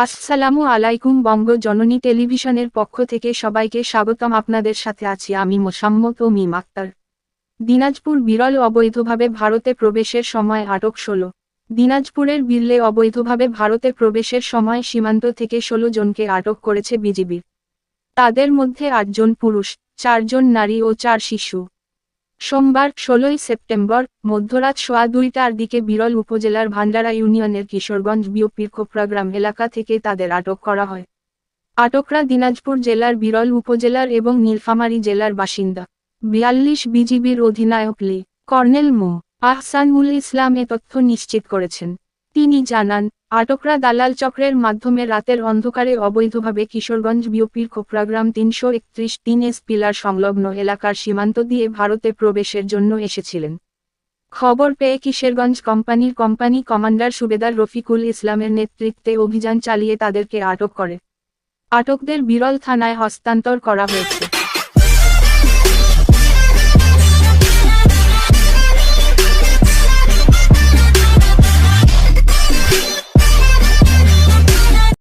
আসসালামু আলাইকুম। বঙ্গ জননী টেলিভিশনের পক্ষ থেকে সবাইকে স্বাগতম। আপনাদের সাথে আছি আমি মোসাম্মত ও মিম আক্তার। দিনাজপুর বিরল অবৈধভাবে ভারতে প্রবেশের সময় আটক 16। দিনাজপুরের বিরলে অবৈধভাবে ভারতে প্রবেশের সময় সীমান্ত থেকে 16 জনকে আটক করেছে বিজিবি। তাদের মধ্যে 8 জন পুরুষ, 4 জন নারী ও 4 শিশু। সোমবার 16 সেপ্টেম্বর মধ্যরাত 2:15টার দিকে বিরল উপজেলার ভান্ডারা ইউনিয়নের কিশোরগঞ্জ বিওপির খোপড়াগ্রাম এলাকা থেকে তাদের আটক করা হয়। আটকরা দিনাজপুর জেলার বিরল উপজেলার এবং নীলফামারী জেলার বাসিন্দা। 42 বিজিবির অধিনায়ক লে কর্নেল মো. আহসানুল ইসলাম এ তথ্য নিশ্চিত করেছেন। তিনি জানান, আটকরা দালাল চক্রের মাধ্যমে রাতের অন্ধকারে অবৈধভাবে কিশোরগঞ্জ বিওপির খোপড়াগ্রাম 331-3 পিলার সংলগ্ন এলাকার সীমান্ত দিয়ে ভারতে প্রবেশের জন্য এসেছিলেন। খবর পেয়ে কিশোরগঞ্জ কোম্পানি কমান্ডার সুবেদার রফিকুল ইসলামের নেতৃত্বে অভিযান চালিয়ে তাদেরকে আটক করে। আটকদের বিরল থানায় হস্তান্তর করা হয়েছে।